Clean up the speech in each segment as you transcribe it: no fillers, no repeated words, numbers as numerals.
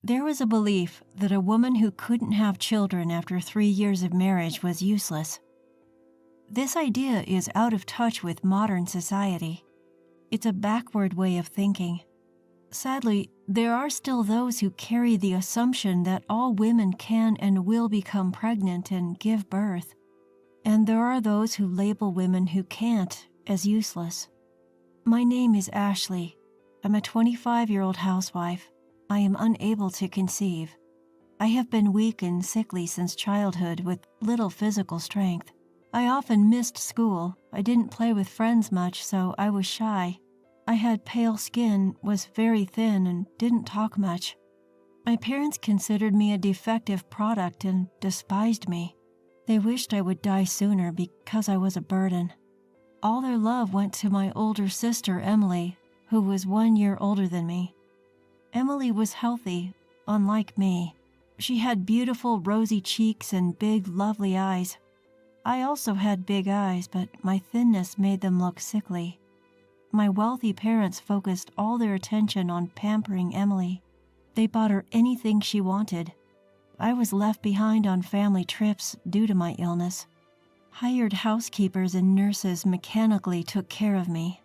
There was a belief that a woman who couldn't have children after 3 years of marriage was useless. This idea is out of touch with modern society. It's a backward way of thinking. Sadly, there are still those who carry the assumption that all women can and will become pregnant and give birth. And there are those who label women who can't as useless. My name is Ashley. I'm a 25-year-old housewife. I am unable to conceive. I have been weak and sickly since childhood with little physical strength. I often missed school. I didn't play with friends much, so I was shy. I had pale skin, was very thin, and didn't talk much. My parents considered me a defective product and despised me. They wished I would die sooner because I was a burden. All their love went to my older sister, Emily, who was 1 year older than me. Emily was healthy, unlike me. She had beautiful rosy cheeks and big, lovely eyes. I also had big eyes, but my thinness made them look sickly. My wealthy parents focused all their attention on pampering Emily. They bought her anything she wanted. I was left behind on family trips due to my illness. Hired housekeepers and nurses mechanically took care of me.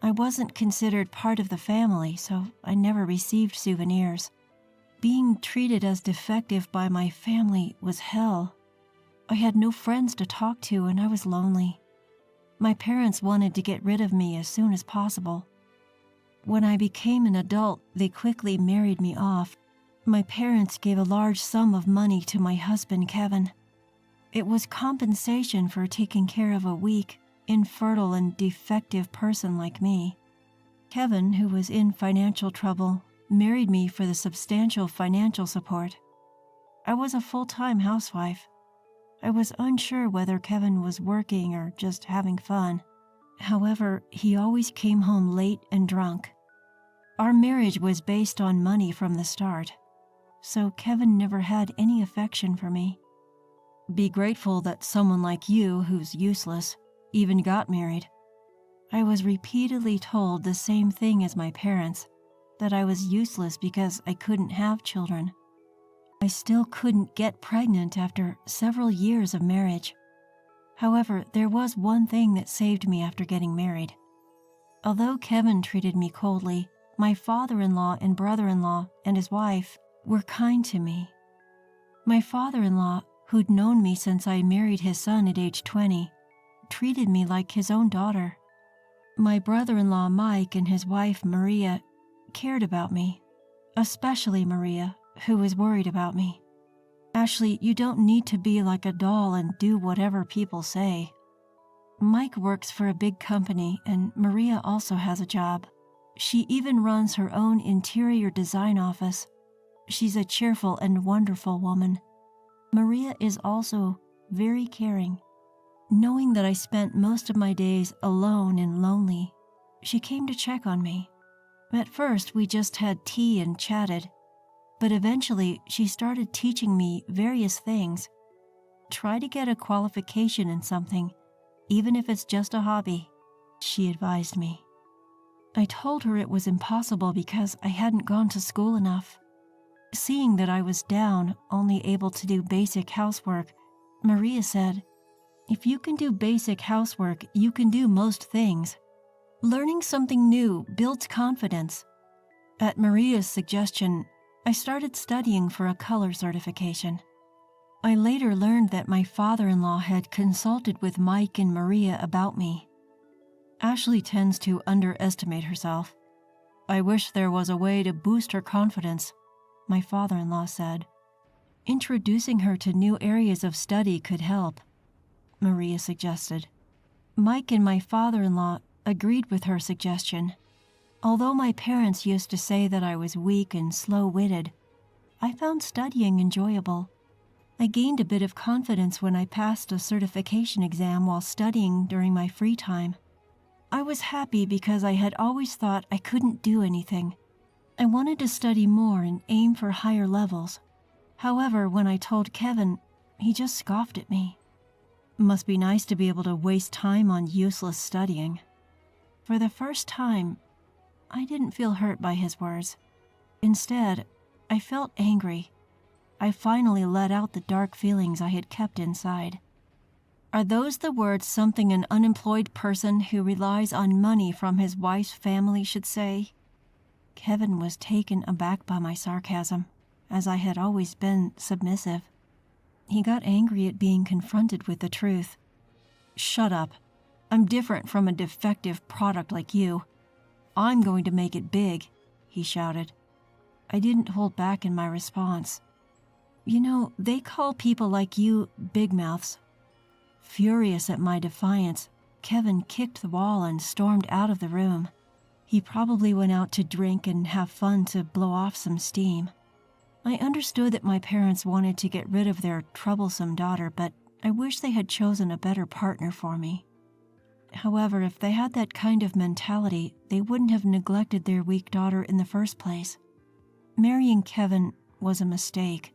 I wasn't considered part of the family, so I never received souvenirs. Being treated as defective by my family was hell. I had no friends to talk to and I was lonely. My parents wanted to get rid of me as soon as possible. When I became an adult, they quickly married me off. My parents gave a large sum of money to my husband, Kevin. It was compensation for taking care of a weak, infertile, and defective person like me. Kevin, who was in financial trouble, married me for the substantial financial support. I was a full-time housewife. I was unsure whether Kevin was working or just having fun. However, he always came home late and drunk. Our marriage was based on money from the start, so Kevin never had any affection for me. Be grateful that someone like you, who's useless, even got married. I was repeatedly told the same thing as my parents, that I was useless because I couldn't have children. I still couldn't get pregnant after several years of marriage. However, there was one thing that saved me after getting married. Although Kevin treated me coldly, my father-in-law and brother-in-law and his wife were kind to me. My father-in-law, who'd known me since I married his son at age 20, treated me like his own daughter. My brother-in-law Mike and his wife Maria cared about me, especially Maria, who was worried about me. Ashley, you don't need to be like a doll and do whatever people say. Mike works for a big company and Maria also has a job. She even runs her own interior design office. She's a cheerful and wonderful woman. Maria is also very caring. Knowing that I spent most of my days alone and lonely, she came to check on me. At first, we just had tea and chatted, but eventually she started teaching me various things. Try to get a qualification in something, even if it's just a hobby, she advised me. I told her it was impossible because I hadn't gone to school enough. Seeing that I was down, only able to do basic housework, Maria said, "If you can do basic housework, you can do most things. Learning something new builds confidence." At Maria's suggestion, I started studying for a color certification. I later learned that my father-in-law had consulted with Mike and Maria about me. Ashley tends to underestimate herself. "I wish there was a way to boost her confidence," my father-in-law said. "Introducing her to new areas of study could help," Maria suggested. Mike and my father-in-law agreed with her suggestion. Although my parents used to say that I was weak and slow-witted, I found studying enjoyable. I gained a bit of confidence when I passed a certification exam while studying during my free time. I was happy because I had always thought I couldn't do anything. I wanted to study more and aim for higher levels. However, when I told Kevin, he just scoffed at me. Must be nice to be able to waste time on useless studying. For the first time, I didn't feel hurt by his words. Instead, I felt angry. I finally let out the dark feelings I had kept inside. Are those the words something an unemployed person who relies on money from his wife's family should say? Kevin was taken aback by my sarcasm, as I had always been submissive. He got angry at being confronted with the truth. "Shut up. I'm different from a defective product like you. I'm going to make it big," he shouted. I didn't hold back in my response. "You know, they call people like you big mouths." Furious at my defiance, Kevin kicked the wall and stormed out of the room. He probably went out to drink and have fun to blow off some steam. I understood that my parents wanted to get rid of their troublesome daughter, but I wish they had chosen a better partner for me. However, if they had that kind of mentality, they wouldn't have neglected their weak daughter in the first place. Marrying Kevin was a mistake.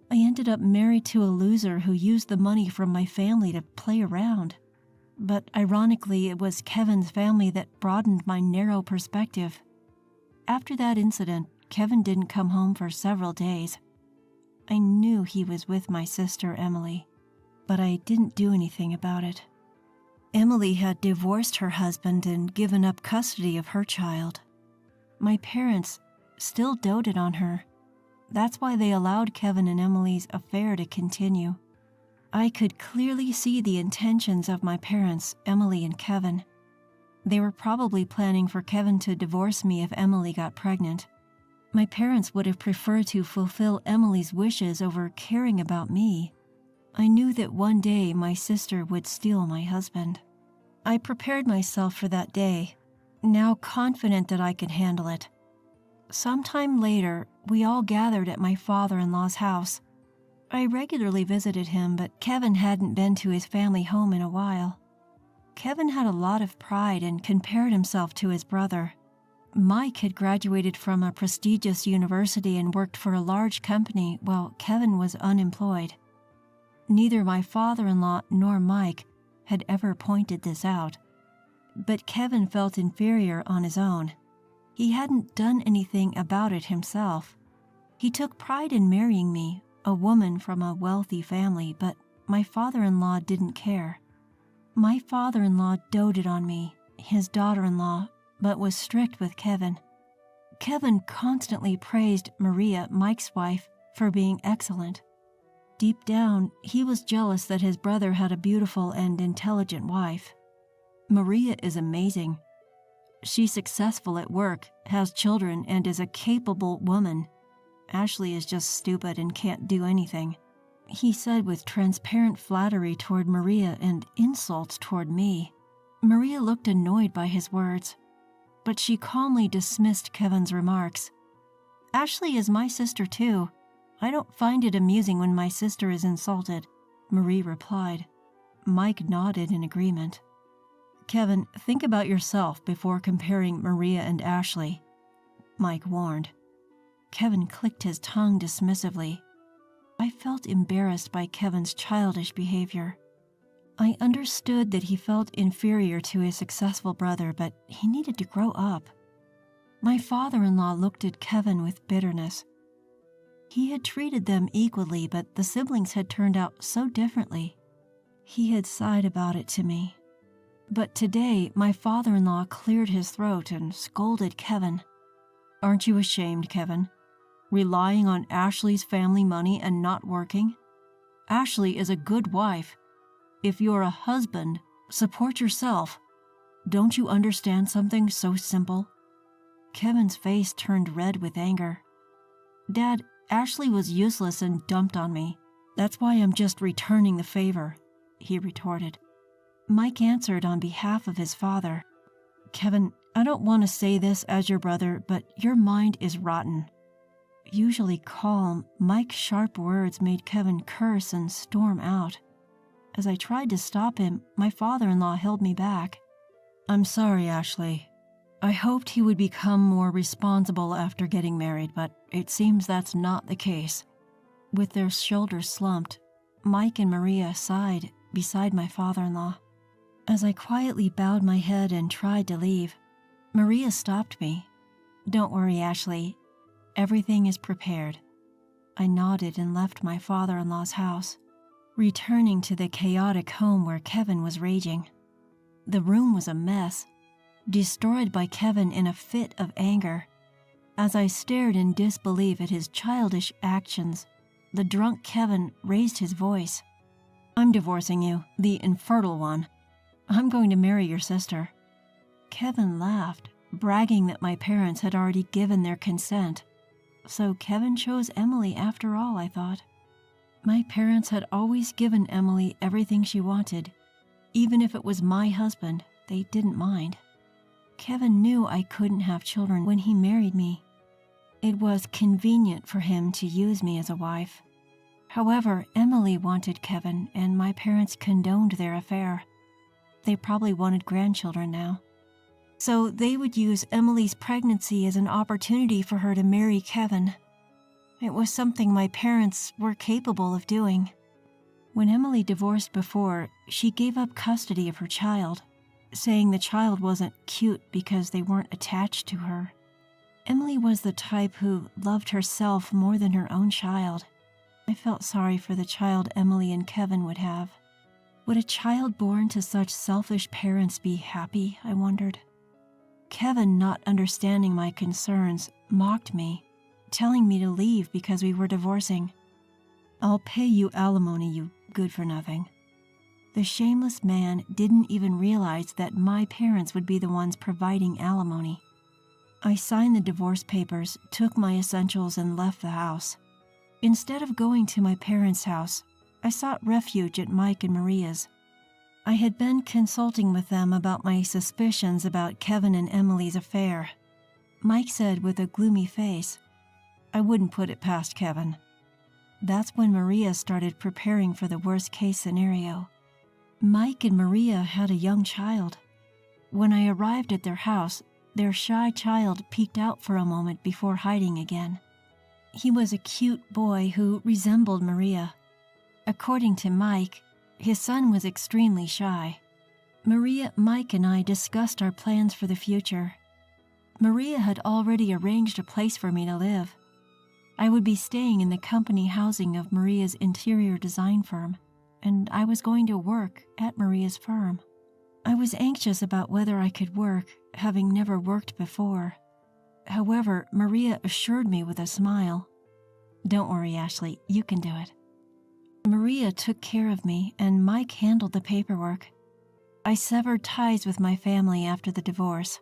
I ended up married to a loser who used the money from my family to play around. But ironically, it was Kevin's family that broadened my narrow perspective. After that incident, Kevin didn't come home for several days. I knew he was with my sister Emily, but I didn't do anything about it. Emily had divorced her husband and given up custody of her child. My parents still doted on her. That's why they allowed Kevin and Emily's affair to continue. I could clearly see the intentions of my parents, Emily and Kevin. They were probably planning for Kevin to divorce me if Emily got pregnant. My parents would have preferred to fulfill Emily's wishes over caring about me. I knew that one day my sister would steal my husband. I prepared myself for that day, now confident that I could handle it. Sometime later, we all gathered at my father-in-law's house. I regularly visited him, but Kevin hadn't been to his family home in a while. Kevin had a lot of pride and compared himself to his brother. Mike had graduated from a prestigious university and worked for a large company while Kevin was unemployed. Neither my father-in-law nor Mike had ever pointed this out, but Kevin felt inferior on his own. He hadn't done anything about it himself. He took pride in marrying me, a woman from a wealthy family, but my father-in-law didn't care. My father-in-law doted on me, his daughter-in-law, but was strict with Kevin. Kevin constantly praised Maria, Mike's wife, for being excellent. Deep down, he was jealous that his brother had a beautiful and intelligent wife. "Maria is amazing. She's successful at work, has children, and is a capable woman. Ashley is just stupid and can't do anything," he said with transparent flattery toward Maria and insults toward me. Maria looked annoyed by his words, but she calmly dismissed Kevin's remarks. "Ashley is my sister too. I don't find it amusing when my sister is insulted," Marie replied. Mike nodded in agreement. "Kevin, think about yourself before comparing Maria and Ashley," Mike warned. Kevin clicked his tongue dismissively. I felt embarrassed by Kevin's childish behavior. I understood that he felt inferior to his successful brother, but he needed to grow up. My father-in-law looked at Kevin with bitterness. He had treated them equally, but the siblings had turned out so differently. He had sighed about it to me. But today, my father-in-law cleared his throat and scolded Kevin. "Aren't you ashamed, Kevin? Relying on Ashley's family money and not working? Ashley is a good wife. If you're a husband, support yourself. Don't you understand something so simple?" Kevin's face turned red with anger. "Dad, Ashley was useless and dumped on me. That's why I'm just returning the favor," he retorted. Mike answered on behalf of his father. "Kevin, I don't want to say this as your brother, but your mind is rotten." Usually calm, Mike's sharp words made Kevin curse and storm out. As I tried to stop him, my father-in-law held me back. "I'm sorry, Ashley. I hoped he would become more responsible after getting married, but it seems that's not the case." With their shoulders slumped, Mike and Maria sighed beside my father-in-law. As I quietly bowed my head and tried to leave, Maria stopped me. "Don't worry, Ashley. Everything is prepared." I nodded and left my father-in-law's house, returning to the chaotic home where Kevin was raging. The room was a mess, destroyed by Kevin in a fit of anger. As I stared in disbelief at his childish actions, the drunk Kevin raised his voice. "I'm divorcing you, the infertile one. I'm going to marry your sister." Kevin laughed, bragging that my parents had already given their consent. So Kevin chose Emily after all, I thought. My parents had always given Emily everything she wanted. Even if it was my husband, they didn't mind. Kevin knew I couldn't have children when he married me. It was convenient for him to use me as a wife. However, Emily wanted Kevin, and my parents condoned their affair. They probably wanted grandchildren now. So they would use Emily's pregnancy as an opportunity for her to marry Kevin. It was something my parents were capable of doing. When Emily divorced before, she gave up custody of her child, saying the child wasn't cute because they weren't attached to her. Emily was the type who loved herself more than her own child. I felt sorry for the child Emily and Kevin would have. Would a child born to such selfish parents be happy, I wondered. Kevin, not understanding my concerns, mocked me, telling me to leave because we were divorcing. "I'll pay you alimony, you good-for-nothing." The shameless man didn't even realize that my parents would be the ones providing alimony. I signed the divorce papers, took my essentials, and left the house. Instead of going to my parents' house, I sought refuge at Mike and Maria's. I had been consulting with them about my suspicions about Kevin and Emily's affair. Mike said with a gloomy face, "I wouldn't put it past Kevin." That's when Maria started preparing for the worst-case scenario. Mike and Maria had a young child. When I arrived at their house, their shy child peeked out for a moment before hiding again. He was a cute boy who resembled Maria. According to Mike, his son was extremely shy. Maria, Mike, and I discussed our plans for the future. Maria had already arranged a place for me to live. I would be staying in the company housing of Maria's interior design firm, and I was going to work at Maria's firm. I was anxious about whether I could work, having never worked before. However, Maria assured me with a smile, "Don't worry, Ashley, you can do it." Maria took care of me, and Mike handled the paperwork. I severed ties with my family after the divorce.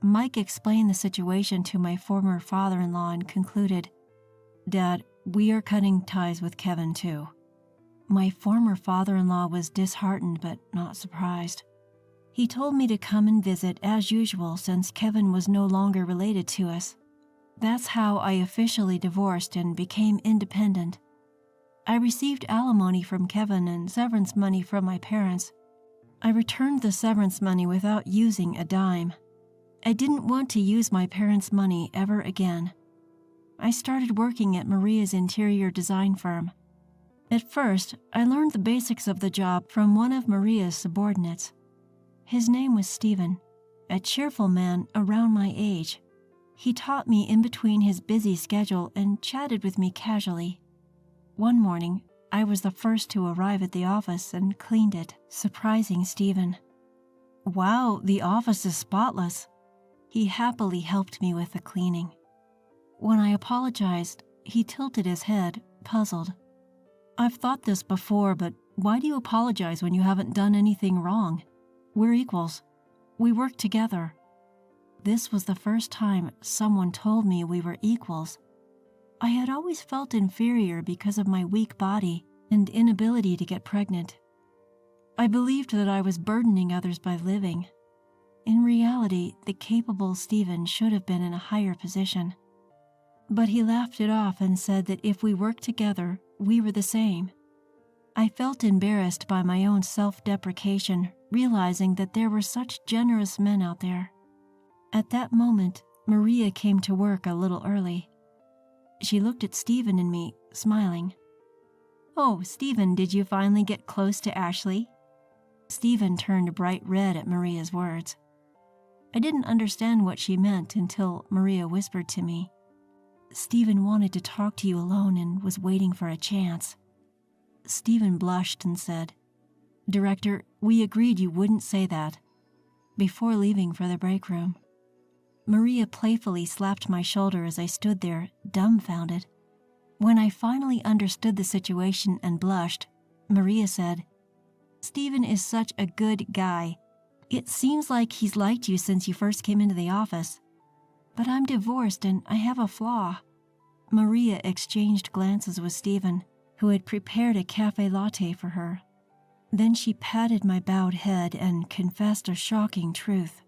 Mike explained the situation to my former father-in-law and concluded, "Dad, we are cutting ties with Kevin too." My former father-in-law was disheartened but not surprised. He told me to come and visit as usual since Kevin was no longer related to us. That's how I officially divorced and became independent. I received alimony from Kevin and severance money from my parents. I returned the severance money without using a dime. I didn't want to use my parents' money ever again. I started working at Maria's interior design firm. At first, I learned the basics of the job from one of Maria's subordinates. His name was Stephen, a cheerful man around my age. He taught me in between his busy schedule and chatted with me casually. One morning, I was the first to arrive at the office and cleaned it, surprising Stephen. "Wow, the office is spotless." He happily helped me with the cleaning. When I apologized, he tilted his head, puzzled. "I've thought this before, but why do you apologize when you haven't done anything wrong? We're equals. We work together." This was the first time someone told me we were equals. I had always felt inferior because of my weak body and inability to get pregnant. I believed that I was burdening others by living. In reality, the capable Stephen should have been in a higher position. But he laughed it off and said that if we worked together, we were the same. I felt embarrassed by my own self-deprecation, realizing that there were such generous men out there. At that moment, Maria came to work a little early. She looked at Stephen and me, smiling. "Oh, Stephen, did you finally get close to Ashley?" Stephen turned bright red at Maria's words. I didn't understand what she meant until Maria whispered to me, Stephen wanted to talk to you alone and was waiting for a chance." Stephen blushed and said, "Director, we agreed you wouldn't say that," before leaving for the break room. Maria playfully slapped my shoulder as I stood there, dumbfounded. When I finally understood the situation and blushed, Maria said, "Stephen is such a good guy. It seems like he's liked you since you first came into the office. But I'm divorced and I have a flaw." Maria exchanged glances with Stephen, who had prepared a cafe latte for her. Then she patted my bowed head and confessed a shocking truth.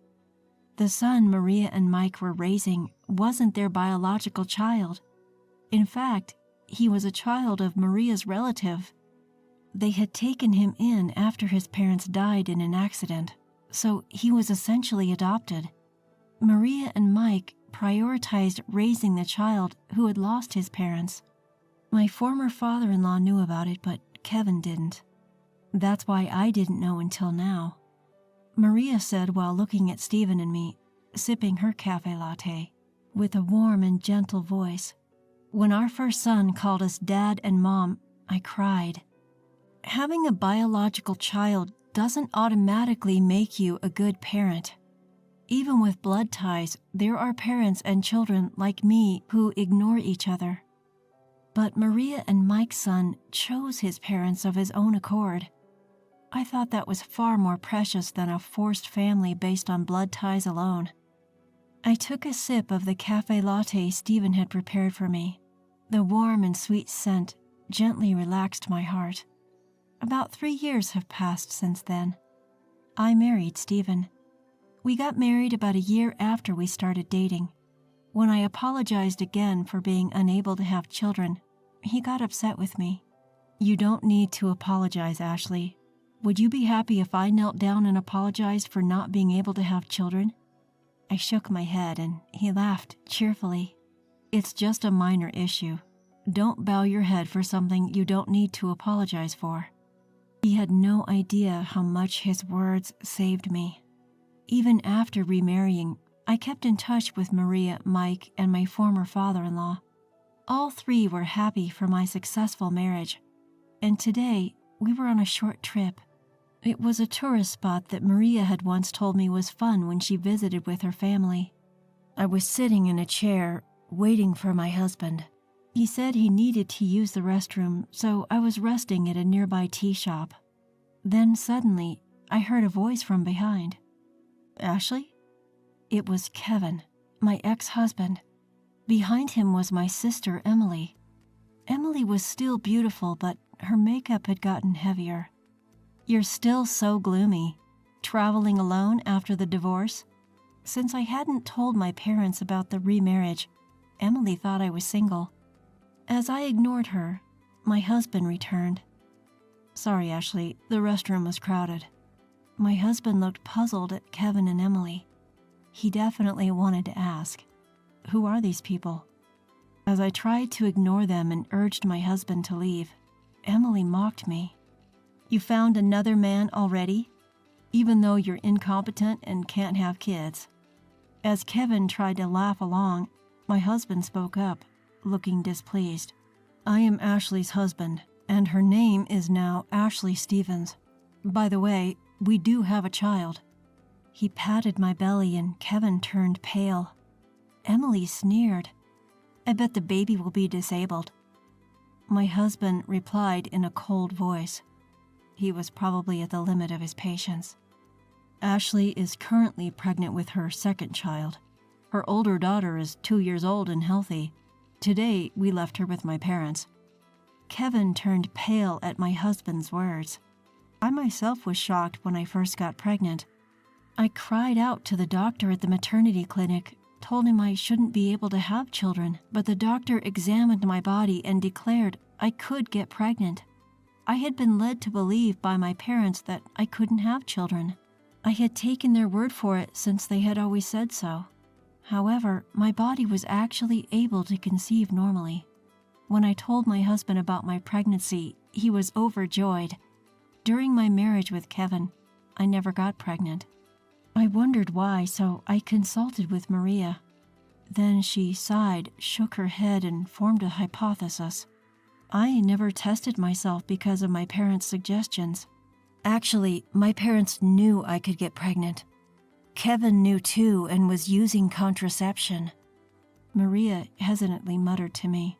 The son Maria and Mike were raising wasn't their biological child. In fact, he was a child of Maria's relative. They had taken him in after his parents died in an accident, so he was essentially adopted. Maria and Mike prioritized raising the child who had lost his parents. My former father-in-law knew about it, but Kevin didn't. That's why I didn't know until now. Maria said while looking at Stephen and me, sipping her cafe latte, with a warm and gentle voice, "When our first son called us Dad and Mom, I cried. Having a biological child doesn't automatically make you a good parent. Even with blood ties, there are parents and children like me who ignore each other. But Maria and Mike's son chose his parents of his own accord. I thought that was far more precious than a forced family based on blood ties alone." I took a sip of the cafe latte Stephen had prepared for me. The warm and sweet scent gently relaxed my heart. About 3 years have passed since then. I married Stephen. We got married about a year after we started dating. When I apologized again for being unable to have children, he got upset with me. "You don't need to apologize, Ashley. Would you be happy if I knelt down and apologized for not being able to have children?" I shook my head and he laughed cheerfully. "It's just a minor issue. Don't bow your head for something you don't need to apologize for." He had no idea how much his words saved me. Even after remarrying, I kept in touch with Maria, Mike, and my former father-in-law. All 3 were happy for my successful marriage, and today we were on a short trip. It was a tourist spot that Maria had once told me was fun when she visited with her family. I was sitting in a chair, waiting for my husband. He said he needed to use the restroom, so I was resting at a nearby tea shop. Then suddenly, I heard a voice from behind. "Ashley?" It was Kevin, my ex-husband. Behind him was my sister, Emily. Emily was still beautiful, but her makeup had gotten heavier. "You're still so gloomy. Traveling alone after the divorce?" Since I hadn't told my parents about the remarriage, Emily thought I was single. As I ignored her, my husband returned. "Sorry, Ashley, the restroom was crowded." My husband looked puzzled at Kevin and Emily. He definitely wanted to ask, "Who are these people?" As I tried to ignore them and urged my husband to leave, Emily mocked me. "You found another man already? Even though you're incompetent and can't have kids." As Kevin tried to laugh along, my husband spoke up, looking displeased. "I am Ashley's husband, and her name is now Ashley Stevens. By the way, we do have a child." He patted my belly and Kevin turned pale. Emily sneered. "I bet the baby will be disabled." My husband replied in a cold voice. He was probably at the limit of his patience. "Ashley is currently pregnant with her second child. Her older daughter is 2 years old and healthy. Today, we left her with my parents." Kevin turned pale at my husband's words. I myself was shocked when I first got pregnant. I cried out to the doctor at the maternity clinic, told him I shouldn't be able to have children, but the doctor examined my body and declared I could get pregnant. I had been led to believe by my parents that I couldn't have children. I had taken their word for it since they had always said so. However, my body was actually able to conceive normally. When I told my husband about my pregnancy, he was overjoyed. During my marriage with Kevin, I never got pregnant. I wondered why, so I consulted with Maria. Then she sighed, shook her head, and formed a hypothesis. I never tested myself because of my parents' suggestions. Actually, my parents knew I could get pregnant. Kevin knew too and was using contraception. Maria hesitantly muttered to me,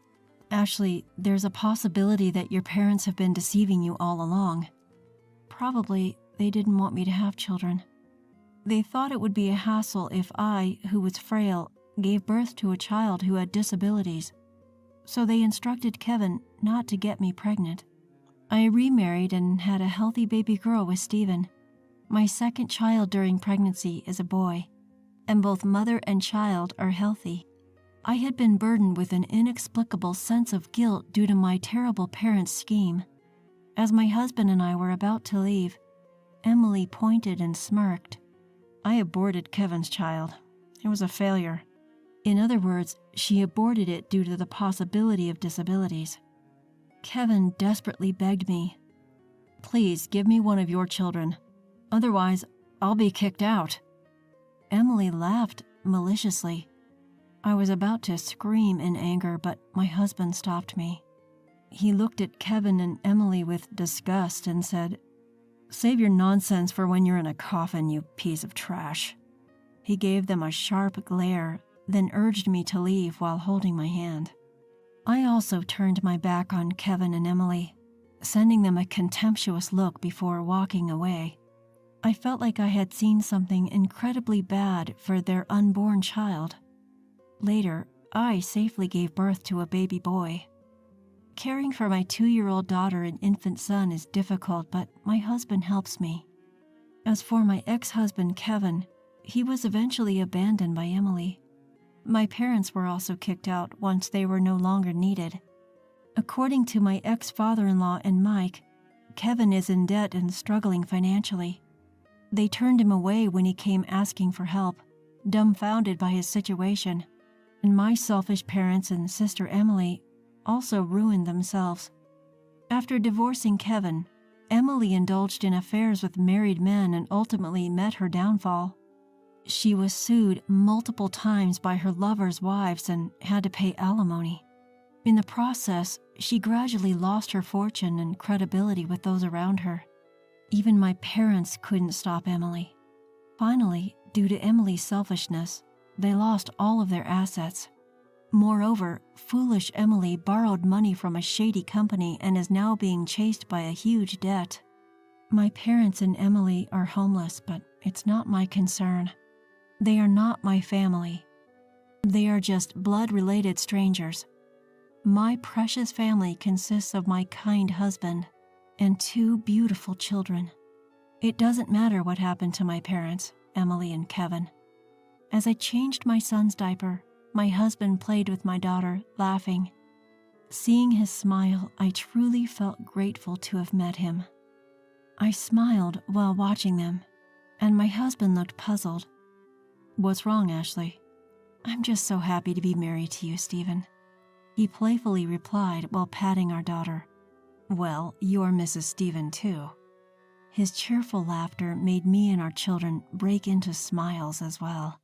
"Ashley, there's a possibility that your parents have been deceiving you all along. Probably they didn't want me to have children. They thought it would be a hassle if I, who was frail, gave birth to a child who had disabilities. So they instructed Kevin not to get me pregnant. I remarried and had a healthy baby girl with Stephen. My second child during pregnancy is a boy, and both mother and child are healthy. I had been burdened with an inexplicable sense of guilt due to my terrible parents' scheme. As my husband and I were about to leave, Emily pointed and smirked. I aborted Kevin's child. It was a failure. In other words, she aborted it due to the possibility of disabilities. Kevin desperately begged me, "Please give me one of your children. Otherwise, I'll be kicked out." Emily laughed maliciously. I was about to scream in anger, but my husband stopped me. He looked at Kevin and Emily with disgust and said, "Save your nonsense for when you're in a coffin, you piece of trash." He gave them a sharp glare, then urged me to leave while holding my hand. I also turned my back on Kevin and Emily, sending them a contemptuous look before walking away. I felt like I had seen something incredibly bad for their unborn child. Later, I safely gave birth to a baby boy. Caring for my 2-year-old daughter and infant son is difficult, but my husband helps me. As for my ex-husband, Kevin, he was eventually abandoned by Emily. My parents were also kicked out once they were no longer needed. According to my ex-father-in-law and Mike, Kevin is in debt and struggling financially. They turned him away when he came asking for help, dumbfounded by his situation. And my selfish parents and sister Emily also ruined themselves. After divorcing Kevin, Emily indulged in affairs with married men and ultimately met her downfall. She was sued multiple times by her lovers' wives and had to pay alimony. In the process, she gradually lost her fortune and credibility with those around her. Even my parents couldn't stop Emily. Finally, due to Emily's selfishness, they lost all of their assets. Moreover, foolish Emily borrowed money from a shady company and is now being chased by a huge debt. My parents and Emily are homeless, but it's not my concern. They are not my family. They are just blood-related strangers. My precious family consists of my kind husband and 2 beautiful children. It doesn't matter what happened to my parents, Emily and Kevin. As I changed my son's diaper, my husband played with my daughter, laughing. Seeing his smile, I truly felt grateful to have met him. I smiled while watching them, and my husband looked puzzled. "What's wrong, Ashley?" "I'm just so happy to be married to you, Stephen," he playfully replied while patting our daughter. "Well, you're Mrs. Stephen too." His cheerful laughter made me and our children break into smiles as well.